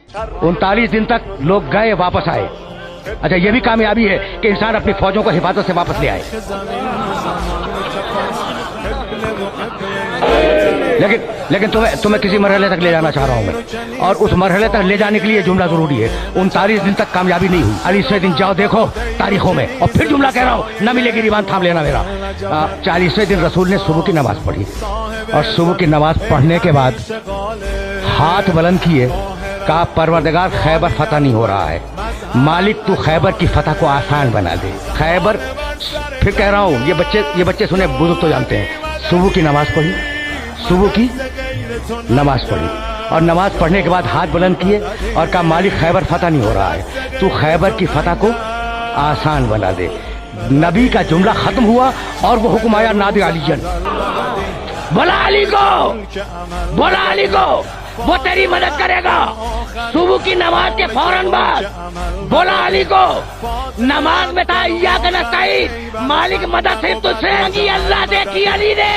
39 दिन तक लोग गए वापस आए। अच्छा, ये भी कामयाबी है कि इंसान अपनी फौजों को हिफाजत से वापस ले आए। लेकिन तुम्हें किसी मरहले तक ले जाना चाह रहा हूं मैं, और उस मरहले तक ले जाने के लिए जुमला जरूरी है। 39 दिन तक कामयाबी नहीं हुई, 40वें दिन जाओ देखो तारीखों में, और फिर जुमला कह रहा हूं, न मिलेगी रीवान थाम लेना मेरा। 40वें दिन रसूल ने सुबह की नमाज पढ़ी, और सुबह की नमाज पढ़ने के बाद हाथ बुलंद किए, कहा परवरदिगार खैबर फतह नहीं हो रहा है, मालिक तू खैबर की फतह को आसान बना दे। खैबर, फिर कह रहा हूं, ये बच्चे सुने, बुजुर्ग तो जानते हैं। सुबह की नमाज पढ़ी, सुबह की नमाज पढ़ी, और नमाज पढ़ने के बाद हाथ बुलंद किए और कहा मालिक खैबर फतह नहीं हो रहा है, तू खैबर की फतह को आसान बना दे। नबी का जुमला खत्म हुआ और वो हुक्म आया नादे अलीजन, बोला अली को, बोला अली को, वो तेरी मदद करेगा। सुबह की नमाज के फौरन बाद बोला अली को, नमाज में था इय्याक नस्तईन, मालिक मदद सिर्फ तुझसे होगी, अल्लाह देखी अली ने।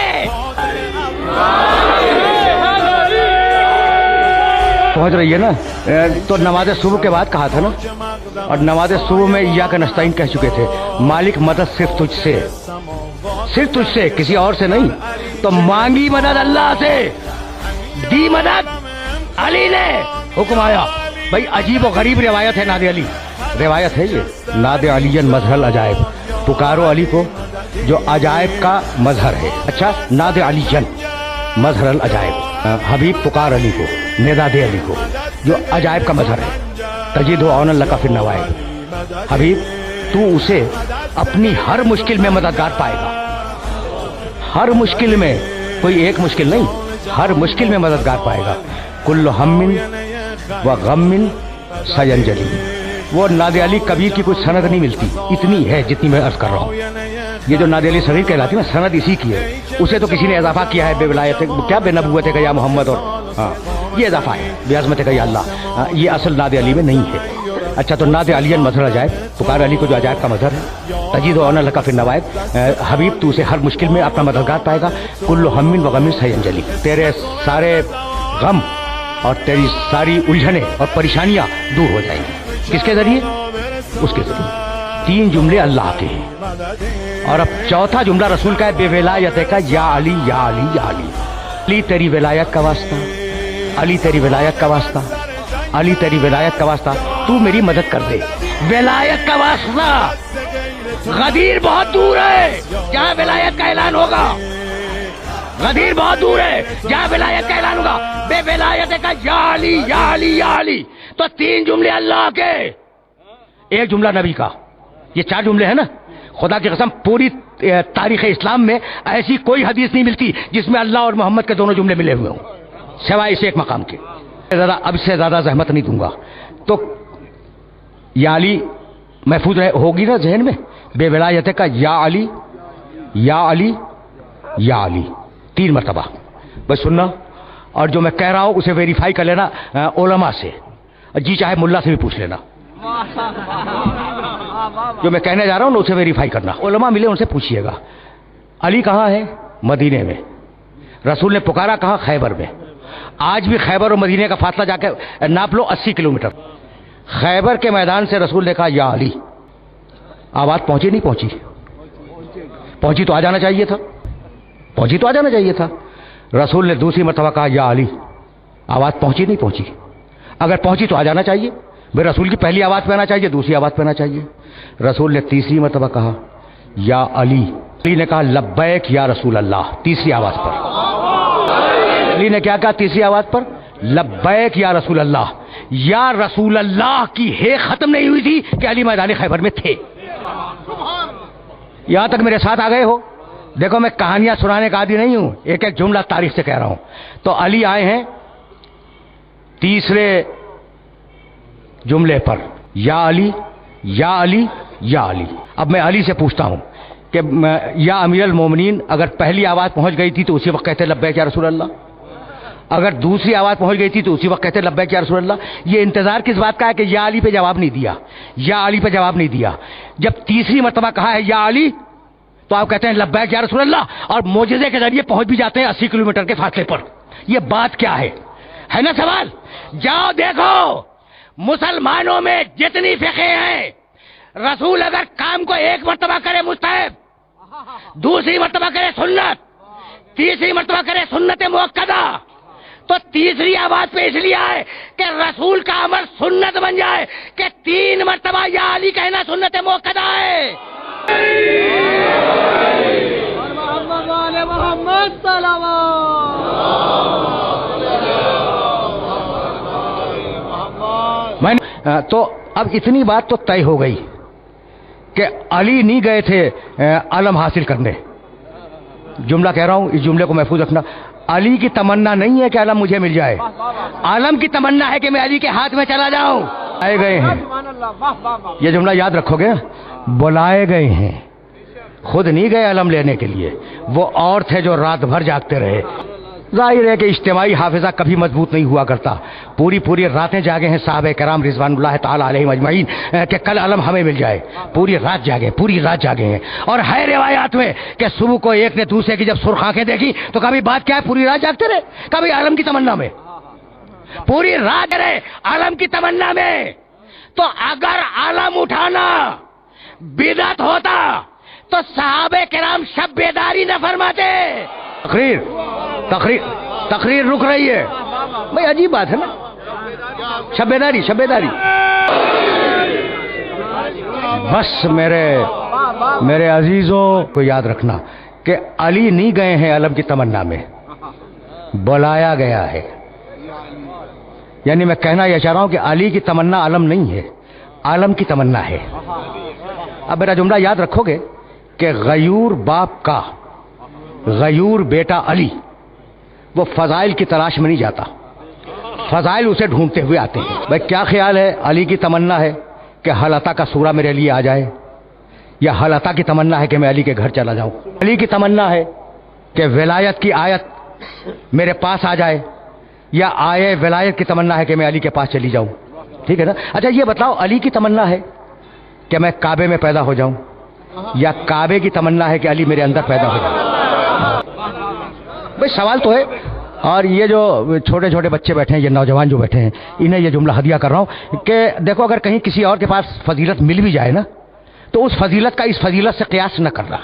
पहुंच रही है ना, तो नमाज सुबह के बाद कहा था ना, और नमाज सुबह में इय्याक नस्तईन कह चुके थे, मालिक मदद सिर्फ तुझसे, सिर्फ तुझसे, किसी और से नहीं। तो मांगी मदद अल्लाह से, दी मदद अली ने, हुक्म आया। भाई अजीब और गरीब रिवायत है, नादे अली रिवायत है ये, नादे अलीजन मजहर अजायब, पुकारो अली को जो अजायब का मजहर है। अच्छा, नादे अलीजन मजहर अजायब, हबीब पुकार अली को, निदा दे अली को, जो अजायब का मजहर है। तजीद औन लका फिर नवाइब, हबीब तू उसे अपनी हर मुश्किल में मददगार पाएगा, हर मुश्किल में, कोई एक मुश्किल नहीं, हर मुश्किल में मददगार पाएगा। कुल्लु हम्मिन व गम्मिन सयंजली, वो नादे अली कबीर की कुछ सनद नहीं मिलती, इतनी है जितनी मैं अर्ज कर रहा हूँ। ये जो नादे अली सगीर कहलाती है ना, सनद इसी की है, उसे तो किसी ने इजाफा किया है, बेविलायत क्या बेनबुव्वत का या मोहम्मद, और हाँ ये इजाफा है, बेअज़मत का या अल्लाह, ये असल नादे अली में नहीं है। अच्छा, तो नादे अलीन मजहर अजायब, पुकार अली को जो अजायब का मजहर है। तजीद औन लका फिर नवाइब, हबीब तू उसे हर मुश्किल में अपना मददगार पाएगा। कुल्लु हम्मिन व गम्मिन सयंजली, तेरे सारे गम और तेरी सारी उलझने और परेशानियां दूर हो जाएंगी। किसके जरिए? उसके जरिए। 3 जुमले अल्लाह के हैं, और अब चौथा जुमला रसूल का है, बेविलायत का, या अली या अली या अली। अली तेरी विलायत का वास्ता, अली तेरी विलायत का वास्ता, अली तेरी विलायत का वास्ता, तू मेरी मदद कर दे। विलायत का वास्ता, गदीर बहुत दूर है जहाँ विलायत का ऐलान होगा, गदीर बहुत दूर है जहाँ विलायत का ऐलान होगा। बेविलायत का या अली या अली या अली। तो 3 जुमले अल्लाह के, 1 जुमला नबी का, ये 4 जुमले हैं ना। खुदा की कसम पूरी तारीख इस्लाम में ऐसी कोई हदीस नहीं मिलती जिसमें अल्लाह और मोहम्मद के दोनों जुमले मिले हुए हों, सिवाय इस एक मकाम के। अब से ज्यादा जहमत नहीं दूंगा। तो या अली महफूज होगी ना जहन में, बेविलायत का या अली या अली या अली 3 मरतबा, बस सुनना। और जो मैं कह रहा हूं उसे वेरीफाई कर लेना उलमा से, जी चाहे मुल्ला से भी पूछ लेना। जो मैं कहने जा रहा हूं ना उसे वेरीफाई करना, उलमा मिले उनसे पूछिएगा। अली कहाँ है? मदीने में। रसूल ने पुकारा कहाँ? खैबर में। आज भी खैबर और मदीने का फासला जाकर नाप लो, 80 किलोमीटर। खैबर के मैदान से रसूल ने कहा या अली, आवाज पहुंची नहीं पहुंची? पहुंची तो आ जाना चाहिए था, पहुंची तो आ जाना चाहिए था। रसूल ने दूसरी मरतबा कहा या अली, आवाज पहुंची नहीं पहुंची? अगर पहुंची तो आ जाना चाहिए, फिर रसूल की पहली आवाज पे आना चाहिए, दूसरी आवाज पे आना चाहिए। रसूल ने तीसरी मरतबा कहा या अली। अली ने कहा लब्बैक या रसूल अल्लाह, तीसरी आवाज पर। अली ने क्या कहा तीसरी आवाज पर? लब्बैक या रसूल अल्लाह। या रसूल अल्लाह की है खत्म नहीं हुई थी कि अली मैदान खैबर में थे। यहां तक मेरे साथ आ गए हो? देखो मैं कहानियां सुनाने का आदी नहीं हूं, एक एक जुमला तारीख से कह रहा हूं। तो अली आए हैं तीसरे जुमले पर, या अली या अली या अली। अब मैं अली से पूछता हूं कि या अमीरुल मोमिनीन, अगर पहली आवाज पहुंच गई थी तो उसी वक्त कहते लब्बैक या रसूल अल्लाह, अगर दूसरी आवाज पहुंच गई थी तो उसी वक्त कहते लब्बैक या रसूल अल्लाह। ये इंतजार किस बात का है कि या अली पे जवाब नहीं दिया, या अली पे जवाब नहीं दिया। जब तीसरी मर्तबा कहा है या अली तो आप कहते हैं लब्बैक या रसूल अल्लाह, और मोजज़े के जरिए पहुंच भी जाते हैं 80 किलोमीटर के फासले पर। ये बात क्या है ना सवाल? जाओ देखो मुसलमानों में जितनी फिक़े हैं, रसूल अगर काम को एक मर्तबा करे मुस्तहब, दूसरी मर्तबा करे सुन्नत, तीसरी मर्तबा करे सुन्नत मुअक्कदा, तो तीसरी आवाज पे इसलिए आए कि रसूल का अमल सुन्नत बन जाए कि 3 मर्तबा या अली कहना सुन्नत मुअक्कदा है। मैंने तो अब इतनी बात तो तय हो गई कि अली नहीं गए थे आलम हासिल करने। जुमला कह रहा हूं, इस जुमले को महफूज रखना। अली की तमन्ना नहीं है कि आलम मुझे मिल जाए, आलम की तमन्ना है कि मैं अली के हाथ में चला जाऊं। आए गए हैं, ये जुमला याद रखोगे। बुलाए गए हैं, खुद नहीं गए आलम लेने के लिए, वो और थे जो रात भर जागते रहे। जाहिर है कि इज्तिमाई हाफिजा कभी मजबूत नहीं हुआ करता। पूरी पूरी रातें जागे हैं साहबे करम रिजवानुल्लाह ताला अलैहिम अजमईन कि कल आलम हमें मिल जाए। पूरी रात जागे, पूरी रात जागे हैं। और है रिवायात में कि सुबह को एक ने दूसरे की जब सुर्ख आंखें देखी तो कभी बात क्या है, पूरी रात जागते रहे, कभी आलम की तमन्ना में, पूरी रात रहे आलम की तमन्ना में। तो अगर आलम उठाना बिदअत होता तो साहबे किराम शब बेदारी न फरमाते। तकरीर रुक रही है भाई, अजीब बात है ना। शब्बेदारी बस मेरे अजीजों को याद रखना कि अली नहीं गए हैं आलम की तमन्ना में, बुलाया गया है। यानी मैं कहना यह चाह रहा हूं कि अली की तमन्ना आलम नहीं है, आलम की तमन्ना है। अब मेरा जुमला याद रखोगे कि गयूर बाप का गयूर बेटा अली वो फजाइल की तलाश में नहीं जाता, फजाइल उसे ढूंढते हुए आते हैं। भाई क्या ख्याल है, अली की तमन्ना है कि हलता का सूरा मेरे लिए आ जाए, या हलता की तमन्ना है कि मैं अली के घर चला जाऊं? अली की तमन्ना है कि विलायत की आयत मेरे पास आ जाए, या आए विलायत की तमन्ना है कि मैं अली के पास चली जाऊं? ठीक है ना। अच्छा ये बताओ, अली की तमन्ना है कि मैं काबे में पैदा हो जाऊं, या काबे की तमन्ना है कि अली मेरे अंदर पैदा हो जाए? भाई सवाल तो है। और ये जो छोटे छोटे बच्चे बैठे हैं, ये नौजवान जो बैठे हैं, इन्हें ये जुमला हदिया कर रहा हूं कि देखो, अगर कहीं किसी और के पास फजीलत मिल भी जाए ना, तो उस फजीलत का इस फजीलत से कयास न करना।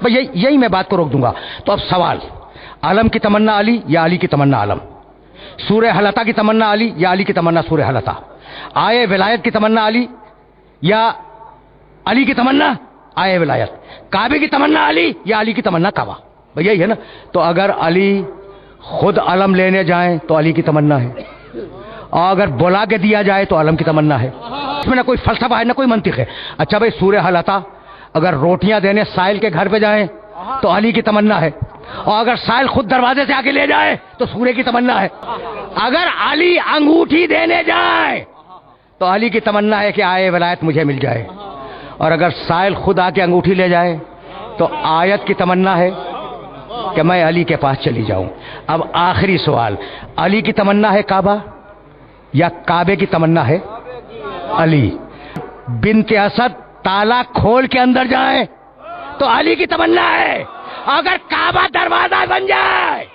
भाई यही मैं बात को रोक दूंगा। तो अब सवाल, आलम की तमन्ना अली या अली की तमन्ना आलम? सूरह हलता की तमन्ना अली या अली की तमन्ना सूरह हलता? आए विलायत की तमन्ना अली या अली की तमन्ना आए विलायत? काबे की तमन्ना अली या अली की तमन्ना काबा? भाई यही है ना। तो अगर अली खुद अलम लेने जाएं तो अली की तमन्ना है, और अगर बुला के दिया जाए तो आलम की तमन्ना है। इसमें ना कोई फलसफा है ना कोई मंतिक है। अच्छा भाई, सूरह हलता अगर रोटियां देने साइल के घर पे जाएं तो अली की तमन्ना है, और अगर साइल खुद दरवाजे से आके ले जाए तो सूर्य की तमन्ना है। अगर अली अंगूठी देने जाए तो अली की तमन्ना है कि आए विलायत मुझे मिल जाए, और अगर साइल खुद आके अंगूठी ले जाए तो आयत की तमन्ना है कि मैं अली के पास चली जाऊं। अब आखिरी सवाल, अली की तमन्ना है काबा या काबे की तमन्ना है अली? बिन्ते असद ताला खोल के अंदर जाए तो अली की तमन्ना है, अगर काबा दरवाजा बन जाए